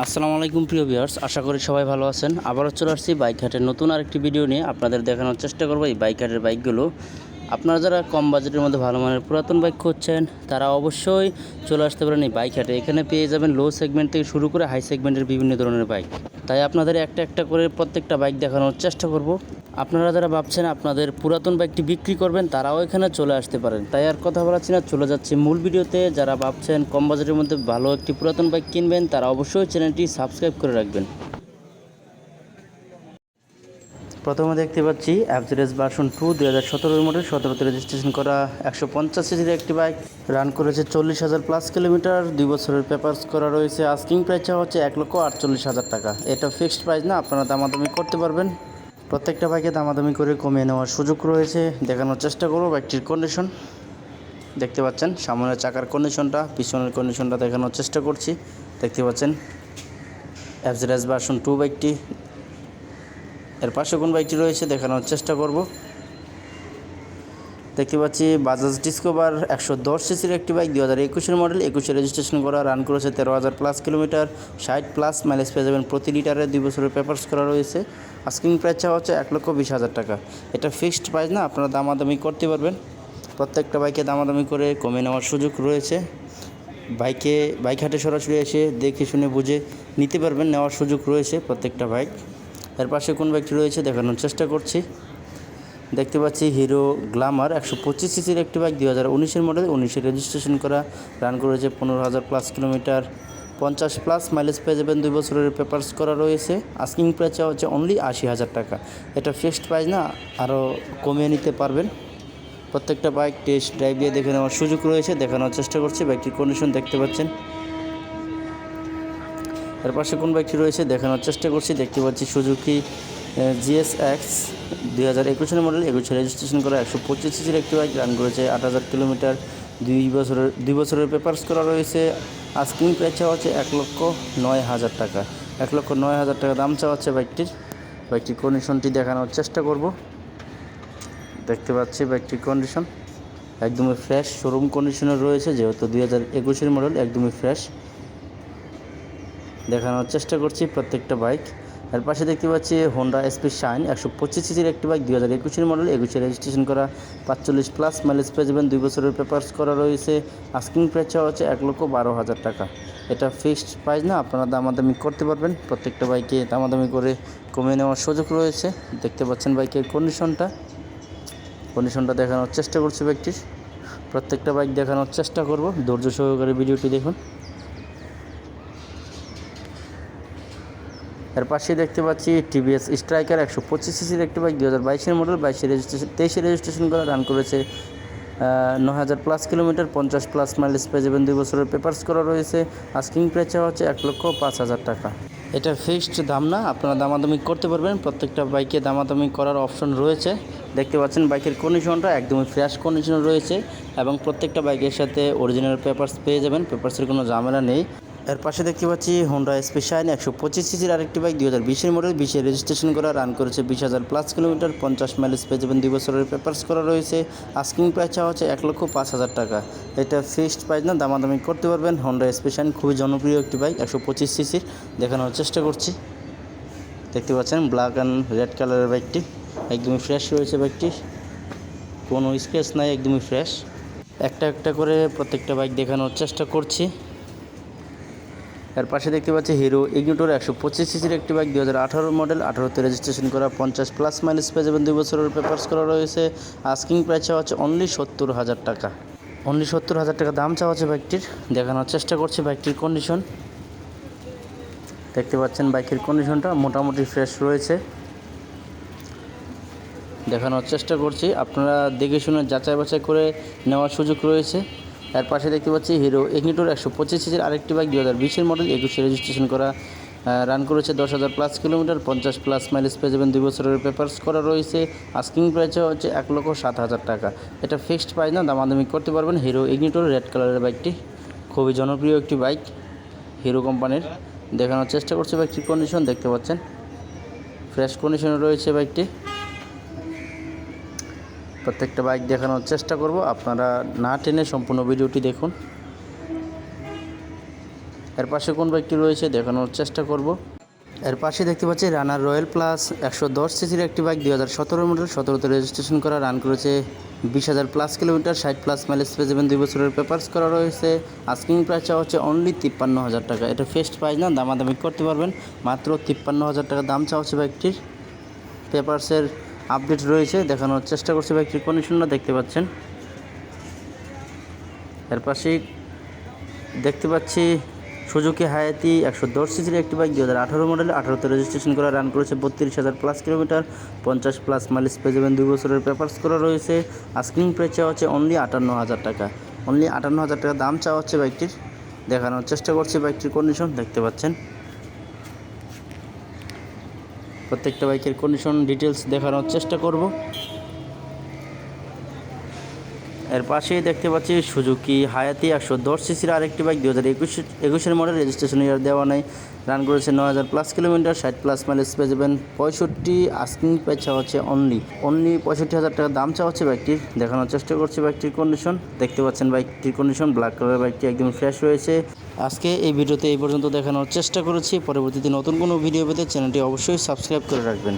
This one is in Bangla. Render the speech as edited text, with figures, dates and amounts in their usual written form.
আসসালামু আলাইকুম প্রিয় ভিউয়ার্স, আশা করি সবাই ভালো আছেন। আবারও চলে আসছি বাইক হাটের নতুন আরেকটি ভিডিও নিয়ে আপনাদের দেখানোর চেষ্টা করব এই বাইক হাটের বাইকগুলো। আপনারা যারা কম বাজেটের মধ্যে ভালো মানের পুরাতন বাইক খুঁজছেন তারা অবশ্যই চলে আসতে পারেন এই বাইক হাটে। এখানে পেয়ে যাবেন লো সেগমেন্ট থেকে শুরু করে হাই সেগমেন্টের বিভিন্ন ধরনের বাইক। তাই আপনাদের একটা একটা করে প্রত্যেকটা বাইক দেখানোর চেষ্টা করব। আপনারা যারা ভাবছেন আপনাদের পুরাতন বাইকটি বিক্রি করবেন তারাও এখানে চলে আসতে পারেন। তাই আর কথা বলাচ্ছি না, চলে যাচ্ছি মূল ভিডিওতে। যারা ভাবছেন কম বাজেটের মধ্যে ভালো একটি পুরাতন বাইক কিনবেন তারা অবশ্যই চ্যানেলটি সাবস্ক্রাইব করে রাখবেন। প্রথমে দেখতে পাচ্ছি অ্যাভারেজ ভার্সন 2 2017 মডেল, 17তে রেজিস্ট্রেশন করা 150 সিসির একটি বাইক। রান করেছে 40,000 প্লাস কিলোমিটার, 2 বছরের পেপারস করা রয়েছে। আস্কিং প্রাইস হচ্ছে 1,48,000 টাকা। এটা ফিক্সড প্রাইস না, আপনারা দামাদামি করতে পারবেন। প্রত্যেকটা বাইকে দামাদামি করে কমিয়ে নেওয়ার সুযোগ রয়েছে। দেখানোর চেষ্টা করব বাইকটির কন্ডিশন। দেখতে পাচ্ছেন সামনের চাকার কন্ডিশনটা, পিছনের কন্ডিশনটা দেখানোর চেষ্টা করছি। দেখতে পাচ্ছেন অ্যাভারেজ ভার্সন 2 বাইকটি। এর পাশে কোন বাইকটি রয়েছে দেখানোর চেষ্টা করব। দেখতে পাচ্ছি বাজাজ ডিসকভার 110 সিসির একটি বাইক, 2021 মডেল, 21 রেজিস্ট্রেশন করা। রান করেছে 13,000 প্লাস কিলোমিটার, 60 প্লাস মাইলেজ পেয়ে যাবেন প্রতি লিটারে। 2 বছরের পেপারস করা রয়েছে। আস্কিং প্রাইস হচ্ছে 1,20,000 টাকা। এটা ফিক্সড প্রাইস না, আপনারা দামাদামি করতে পারবেন। প্রত্যেকটা বাইকে দামাদামি করে কমে নেওয়ার সুযোগ রয়েছে। বাইক হাটে সরাসরি এসে দেখে শুনে বুঝে নিতে পারবেন, নেওয়ার সুযোগ রয়েছে প্রত্যেকটা বাইক। এর পাশে কোন বাইকটি রয়েছে দেখানোর চেষ্টা করছি। দেখতে পাচ্ছি হিরো গ্ল্যামার 125 সিসির একটি বাইক, 2019 মডেল, 19 রেজিস্ট্রেশন করা। রান করেছে 15,000 প্লাস কিলোমিটার, 50 প্লাস মাইলেজ পেয়ে যাবেন। 2 বছরের পেপারস করা রয়েছে। আস্কিং প্রাইস হচ্ছে অনলি 80,000 টাকা। এটা ফিক্সড প্রাইস না, আরও কমিয়ে নিতে পারবেন। প্রত্যেকটা বাইক টেস্ট ড্রাইভ দিয়ে দেখে নেওয়ার সুযোগ রয়েছে। দেখানোর চেষ্টা করছি। বাইকটির কন্ডিশন দেখতে পাচ্ছেন। এর পাশে কোন বাইকটি রয়েছে দেখানোর চেষ্টা করছি। দেখতে পাচ্ছি সুজুকি GSX 2021 মডেল, 21 রেজিস্ট্রেশন করা, 125 সিসির একটি বাইক। রান করেছে 8,000 কিলোমিটার, 2 বছরের পেপারস করা রয়েছে। আস্কিং প্রাইস চাওয়া হচ্ছে 1,09,000 টাকা। 1,09,000 টাকা দাম চাওয়া হচ্ছে বাইকটির কন্ডিশনটি দেখানোর চেষ্টা করব। দেখতে পাচ্ছি বাইকটির কন্ডিশন একদমই ফ্রেশ, শোরুম কন্ডিশনে রয়েছে, যেহেতু 2021 মডেল একদমই ফ্রেশ। দেখানোর চেষ্টা করছি প্রত্যেকটা বাইক। এর পাশে দেখতে পাচ্ছি হোন্ডা এসপি শাইন 125 সিসির একটি বাইক, 2021 মডেল, 21 রেজিস্ট্রেশন করা, 45 প্লাস মাইলেজ পেয়ে যাবেন। 2 বছরের পেপারস করা রয়েছে। আস্কিং প্রাইস হচ্ছে 1,12,000 টাকা। এটা ফিক্সড প্রাইস না, আপনারা দামাদামি করতে পারবেন। প্রত্যেকটা বাইকে দামাদামি করে কমিয়ে নেওয়ার সুযোগ রয়েছে। দেখতে পাচ্ছেন বাইকের কন্ডিশনটা দেখানোর চেষ্টা করছি বাইকটির। প্রত্যেকটা বাইক দেখানোর চেষ্টা করব, ধৈর্য সহকারে ভিডিওটি দেখুন। এর পাশে দেখতে পাচ্ছি টিভিএস স্ট্রাইকার 125 সিসির একটি বাইক, 2022 মডেল, 23 রেজিস্ট্রেশন করা। রান করেছে 9,000 প্লাস কিলোমিটার, 50 প্লাস মাইলেজ পেয়ে যাবেন। 2 বছরের পেপারস করা রয়েছে। আস্কিং প্রাইস হচ্ছে 1,05,000 টাকা। এটা ফিক্সড দাম না, আপনারা দামাদামি করতে পারবেন। প্রত্যেকটা বাইকে দামাদামি করার অপশন রয়েছে। দেখতে পাচ্ছেন বাইকের কন্ডিশনটা একদমই ফ্রেশ কন্ডিশনে রয়েছে এবং প্রত্যেকটা বাইকের সাথে অরিজিনাল পেপারস পেয়ে যাবেন। পেপারসের কোনো ঝামেলা নেই। এর পাশে দেখতে পাচ্ছি হোন্ডা এসপি শাইন 125 সিসির আরেকটি বাইক, 2020 মডেল, 20 রেজিস্ট্রেশন করা। রান করেছে 20,000 প্লাস কিলোমিটার, 50 মাইলেজ পেয়ে যাবেন। 2 বছরের পেপারস করা রয়েছে। আস্কিং প্রাইস হচ্ছে 1,05,000 টাকা। এটা ফিক্সড প্রাইস না, দামাদামি করতে পারবেন। হোন্ডা এসপি শাইন খুবই জনপ্রিয় একটি বাইক, 125 সিসির। দেখানোর চেষ্টা করছি। দেখতে পাচ্ছেন ব্ল্যাক অ্যান্ড রেড কালারের বাইকটি একদমই ফ্রেশ রয়েছে। বাইকটি কোনো স্ক্র্যাচ নাই, একদমই ফ্রেশ। একটা একটা করে প্রত্যেকটা বাইক দেখানোর চেষ্টা করছি। এর পাশে দেখতে পাচ্ছি হিরো ইগনিটর 125 সিসির একটি বাইক, 2018 মডেল, 18তে রেজিস্ট্রেশন করা, 50 প্লাস মাইলেজ পেয়ে যাবেন। 2 বছরের পেপারস করা রয়েছে। আস্কিং প্রাইস হচ্ছে অনলি 70,000 টাকা। অনলি 70,000 টাকা দাম চাওয়া হচ্ছে বাইকটির। দেখানোর চেষ্টা করছি বাইকটির কন্ডিশন। দেখতে পাচ্ছেন বাইকের কন্ডিশনটা মোটামুটি ফ্রেশ রয়েছে। দেখানোর চেষ্টা করছি, আপনারা দেখে শুনে যাচাই বাছাই করে নেওয়ার সুযোগ রয়েছে। এর পাশে দেখতে পাচ্ছি হিরো ইগনিটর 125 সিসির আরেকটি বাইক, 2020 মডেল, 21 রেজিস্ট্রেশন করা। রান করেছে 10,000 প্লাস কিলোমিটার, 50 প্লাস মাইলেজ পেয়ে যাবেন। 2 বছরের পেপারস করা রয়েছে। আস্কিং প্রাইস হচ্ছে 1,07,000 টাকা। এটা ফিক্সড প্রাইস না, দামাদামি করতে পারবেন। হিরো ইগনিটর রেড কালারের বাইকটি খুবই জনপ্রিয় একটি বাইক হিরো কোম্পানির। দেখানোর চেষ্টা করছে বাইকটির কন্ডিশন। দেখতে পাচ্ছেন ফ্রেশ কন্ডিশনে রয়েছে বাইকটি। প্রত্যেকটা বাইক দেখানোর চেষ্টা করব, আপনারা না টেনে সম্পূর্ণ ভিডিওটি দেখুন। এর পাশে কোন বাইকটি রয়েছে দেখানোর চেষ্টা করব। এর পাশে দেখতে পাচ্ছি রানার রয়্যাল প্লাস 110 সিসির একটি বাইক 2017 মডেল, 17তে রেজিস্ট্রেশন করা, রান করেছে 20,000 প্লাস কিলোমিটার, 60 প্লাস মাইলেজ পেয়ে যাবেন, 2 বছরের পেপারস করা রয়েছে। আস্কিং প্রাইস চাওয়া হচ্ছে অনলি 53,000 টাকা। এটা ফিক্সড প্রাইস না, দামাদামি করতে পারবেন। মাত্র 53,000 টাকা দাম চাওয়া হচ্ছে বাইকটির। পেপারসের আপডেট রয়েছে, দেখানোর চেষ্টা করছে বাইকটির কন্ডিশনটা দেখতে পাচ্ছেন। এর পাশেই দেখতে পাচ্ছি সুজুকি হায়াতি 110 সিসির একটি বাইক 2018 মডেল, 18তে রেজিস্ট্রেশন করা, রান করেছে 32,000 প্লাস কিলোমিটার, 50 প্লাস মাইলেজ পেয়ে যাবেন, 2 বছরের পেপারস করা রয়েছে। আস্কিং প্রাইস চাওয়া হচ্ছে অনলি 58,000 টাকা। অনলি 58,000 টাকা দাম চাওয়া হচ্ছে বাইকটির। দেখানোর চেষ্টা করছি বাইকটির কন্ডিশন দেখতে পাচ্ছেন। প্রত্যেকটা বাইকের কন্ডিশন ডিটেলস দেখানোর চেষ্টা করব। এর পাশেই দেখতে পাচ্ছি সুজুকি হায়াতি 110 সিসির আরেকটি বাইক 2021 মডেল, রেজিস্ট্রেশন ইয়ার দেওয়া নেই, রান করেছে 9,000 প্লাস কিলোমিটার, 60 প্লাস মাইলেজ পেয়ে যাবেন, 65 আস্কিং প্রাইস চাওয়া হচ্ছে অনলি 65,000 টাকা দাম চাওয়া হচ্ছে বাইকটির। দেখানোর চেষ্টা করছি বাইকটির কন্ডিশন দেখতে পাচ্ছেন। বাইকটির কন্ডিশন ব্ল্যাক কালারের, বাইকটি একদম ফ্রেশ রয়েছে। আজকে এই ভিডিওতে এই পর্যন্ত দেখানোর চেষ্টা করেছি। পরবর্তীতে নতুন কোনো ভিডিও পেতে চ্যানেলটি অবশ্যই সাবস্ক্রাইব করে রাখবেন।